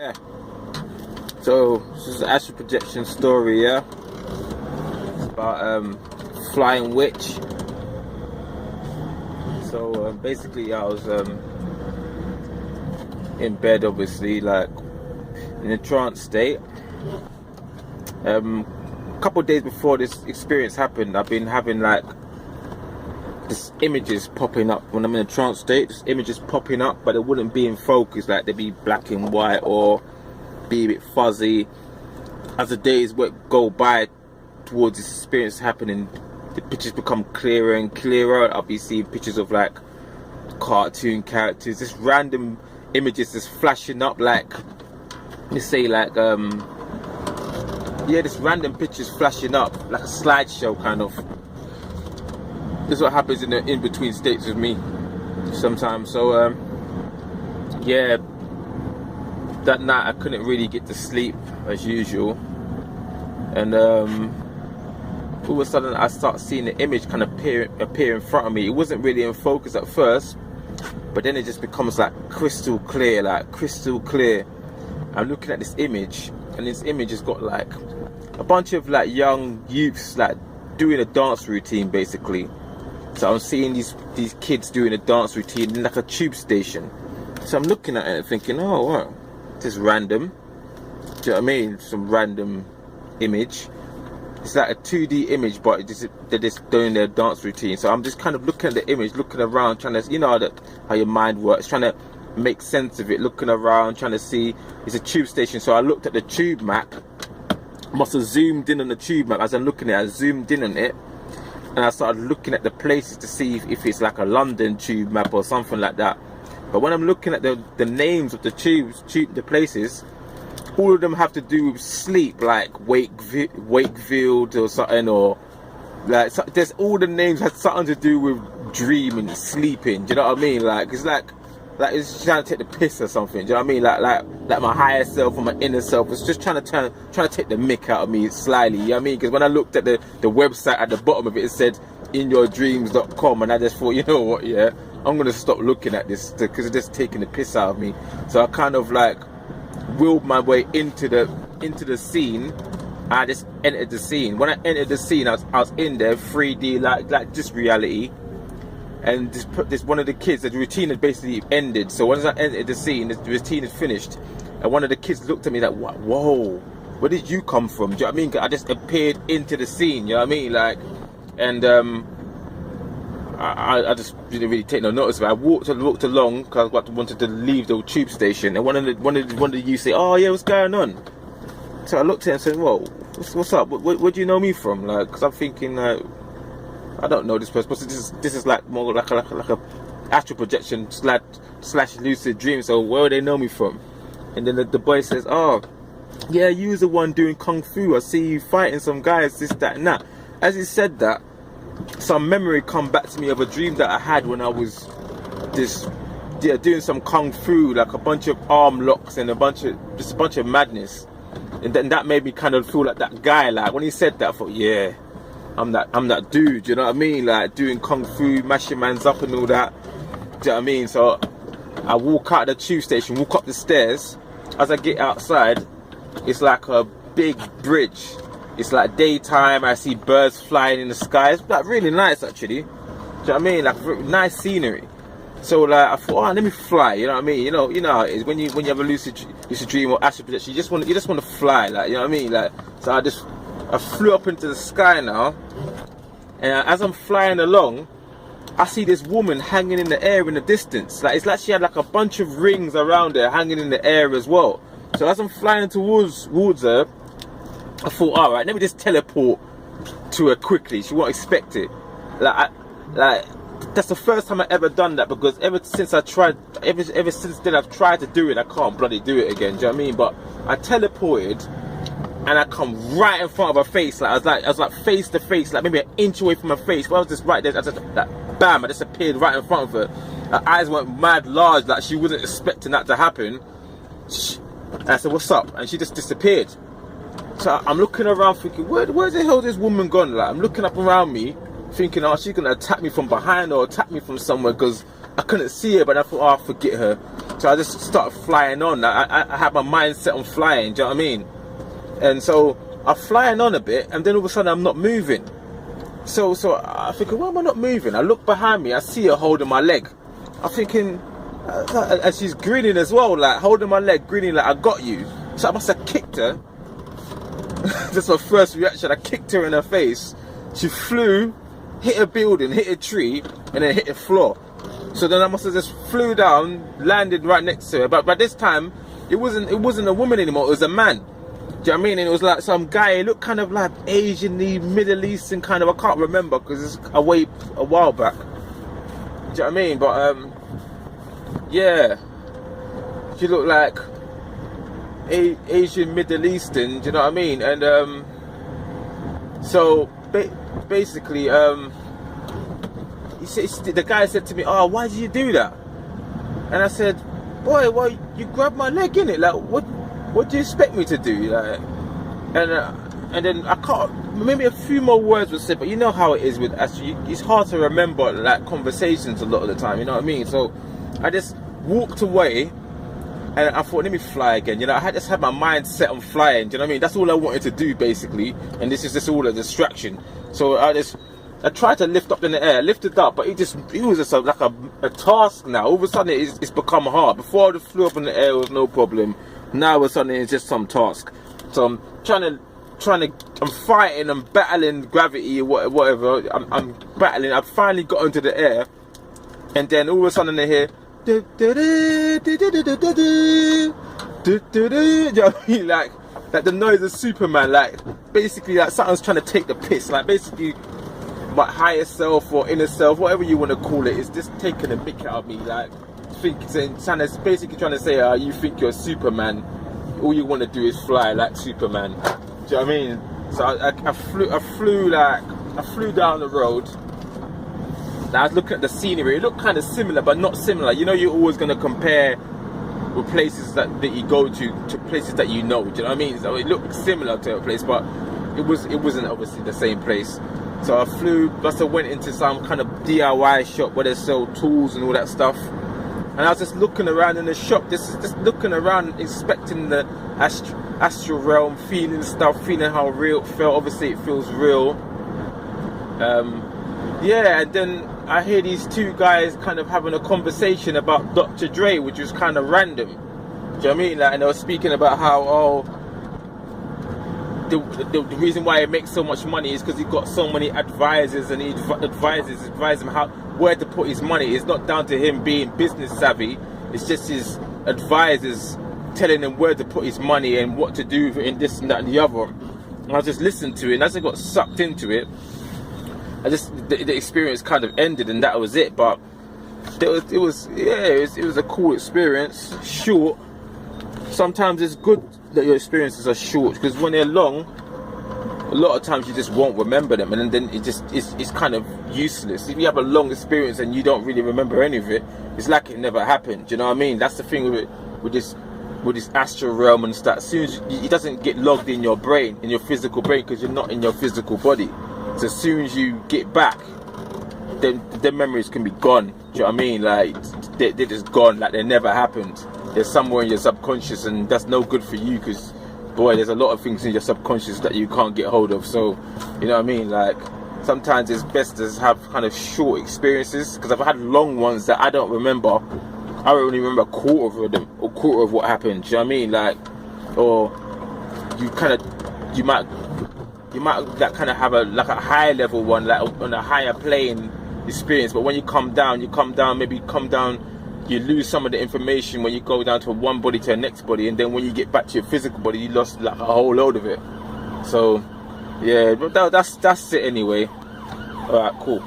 Yeah. So this is an astral projection story, yeah. It's about flying witch. So basically, I was in bed, obviously, like in a trance state. A couple of days before this experience happened, I've been having like this images popping up when I'm in a trance state. This images popping up, but it wouldn't be in focus. Like they'd be black and white or be a bit fuzzy. As the days go by towards this experience happening, the pictures become clearer and clearer. I'll be seeing pictures of like cartoon characters, just random images just flashing up, like let's say like yeah, just random pictures flashing up like a slideshow kind of. This is what happens in the in-between states with me sometimes. So yeah, that night I couldn't really get to sleep as usual, and all of a sudden I start seeing the image kind of appear in front of me. It wasn't really in focus at first, but then it just becomes like crystal clear, I'm looking at this image, and this image has got like a bunch of like young youths like doing a dance routine basically. So I'm seeing these kids doing a dance routine in like a tube station. So I'm looking at it and thinking, oh wow, this is random. Do you know what I mean? Some random image. It's like a 2D image, but they're just doing their dance routine. So I'm just kind of looking at the image, looking around, trying to, you know how your mind works, trying to make sense of it, looking around, trying to see. It's a tube station. So I looked at the tube map. Must have zoomed in on the tube map. As I'm looking at it, I zoomed in on it, and I started looking at the places to see if it's like a London tube map or something like that. But when I'm looking at the names of the the places, all of them have to do with sleep, like Wakefield or something, or like there's all the names had something to do with dreaming, sleeping. Do you know what I mean? Like it's like it's trying to take the piss or something. Do you know what I mean? Like my higher self or my inner self was just trying to take the mick out of me slyly. You know what I mean? Because when I looked at the website at the bottom of it, it said inyourdreams.com, and I just thought, you know what? Yeah, I'm gonna stop looking at this because it's just taking the piss out of me. So I kind of like willed my way into the scene. And I just entered the scene. When I entered the scene, I was in there 3D, like just reality. And this one of the kids, the routine had basically ended. So once I entered the scene, the routine is finished, and one of the kids looked at me like, whoa, where did you come from? Do you know what I mean? I just appeared into the scene, you know what I mean? Like, and I just didn't really take no notice of it. I walked along because I wanted to leave the tube station, and one of the youth say, oh yeah, what's going on? So I looked at him and said, whoa, what's up? Where do you know me from? Like, because I'm thinking like, I don't know this person, but this is like more like a astral projection slash lucid dream. So where would they know me from? And then the boy says, oh yeah, you're the one doing kung fu. I see you fighting some guys, this, that, and that. As he said that, some memory come back to me of a dream that I had when I was doing some kung fu, like a bunch of arm locks and a bunch of madness. And then that made me kind of feel like that guy. Like when he said that, I thought, yeah, I'm that dude, you know what I mean? Like doing kung fu, mashing mans up and all that. Do you know what I mean? So I walk out of the tube station, walk up the stairs. As I get outside, it's like a big bridge. It's like daytime. I see birds flying in the sky. It's like really nice actually. Do you know what I mean? Like nice scenery. So like I thought, oh, let me fly. You know what I mean? You know how it is when you have a lucid dream or astral projection. You just want to fly. Like, you know what I mean? Like, so I flew up into the sky now, and as I'm flying along, I see this woman hanging in the air in the distance. Like it's like she had like a bunch of rings around her hanging in the air as well. So as I'm flying towards her, I thought, all right, let me just teleport to her quickly. She won't expect it. Like that's the first time I ever done that, because ever since then I've tried to do it. I can't bloody do it again. Do you know what I mean? But I teleported, and I come right in front of her face. Like I was like face to face, like maybe an inch away from her face. But I was just right there. I just like bam! I just appeared right in front of her. Her eyes went mad large, like she wasn't expecting that to happen. And I said, "What's up?" And she just disappeared. So I'm looking around, thinking, where the hell is this woman gone? Like I'm looking up around me, thinking, oh, she's gonna attack me from behind or attack me from somewhere, because I couldn't see her. But I thought, oh, forget her. So I just started flying on. I had my mind set on flying, do you know what I mean? And so I'm flying on a bit, and then all of a sudden I'm not moving. So I thinking, why am I not moving? I look behind me, I see her holding my leg. I'm thinking, and she's grinning as well, like holding my leg, grinning like, I got you. So I must have kicked her. That's my first reaction. I kicked her in her face. She flew, hit a building, hit a tree, and then hit the floor. So then I must have just flew down, landed right next to her. But by this time, it wasn't a woman anymore, it was a man. Do you know what I mean? And it was like some guy, he looked kind of like Asian-y, Middle Eastern kind of, I can't remember because it's a while back. Do you know what I mean? But yeah, she looked like Asian, Middle Eastern, do you know what I mean? And so basically, the guy said to me, "Oh, why did you do that?" And I said, "Boy, well, you grabbed my leg, innit? Like, what do you expect me to do?" Like, and then I can't. Maybe a few more words were said, but you know how it is with actually, it's hard to remember like conversations a lot of the time. You know what I mean? So I just walked away. And I thought, let me fly again. You know, I just had my mind set on flying. Do you know what I mean? That's all I wanted to do, basically. And this is just all a distraction. So I tried to lift up in the air, lifted up, but it was just like a task now. All of a sudden, it's become hard. Before I just flew up in the air, it was no problem. Now, all of a sudden, it's just some task. So I'm I'm fighting, I'm battling gravity or whatever. I'm battling. I've finally got into the air. And then all of a sudden, I hear, you know what I mean? Like the noise of Superman, like basically like something's trying to take the piss, like basically my higher self or inner self, whatever you want to call it, is just taking a mick out of me, like basically trying to say, you think you're Superman, all you want to do is fly like Superman. Do you know what I mean? So I flew down the road. Now I was looking at the scenery. It looked kind of similar, but not similar. You know, you're always going to compare with places that you go to places that you know. Do you know what I mean? So it looked similar to a place, but it wasn't obviously the same place. So I flew. Plus I went into some kind of DIY shop where they sell tools and all that stuff. And I was just looking around in the shop, just looking around, inspecting the astral realm, feeling stuff, feeling how real it felt. Obviously, it feels real. Yeah, and then I hear these two guys kind of having a conversation about Dr. Dre, which was kind of random. Do you know what I mean? Like, and they were speaking about how, the reason why he makes so much money is because he's got so many advisors, and he advise him where to put his money. It's not down to him being business savvy. It's just his advisors telling him where to put his money and what to do in this and that and the other. And I just listened to it, and as I got sucked into it, the experience kind of ended, and that was it. But it was a cool experience. Short. Sometimes it's good that your experiences are short, because when they're long, a lot of times you just won't remember them, and then it's kind of useless. If you have a long experience and you don't really remember any of it, it's like it never happened. Do you know what I mean? That's the thing with this astral realm and stuff. As soon as it doesn't get logged in your brain, in your physical brain, because you're not in your physical body. So as soon as you get back, then the memories can be gone. Do you know what I mean? Like they're just gone, like they never happened. They're somewhere in your subconscious, and that's no good for you, because boy, there's a lot of things in your subconscious that you can't get hold of. So you know what I mean? Like sometimes it's best to have kind of short experiences, because I've had long ones that I don't remember. I only remember a quarter of them, or quarter of what happened. Do you know what I mean? Like, or you might like kind of have a high level one, like on a higher plane experience, but when you come down, you lose some of the information when you go down to one body to the next body, and then when you get back to your physical body, you lost like a whole load of it. So yeah, but that's it anyway. All right, cool.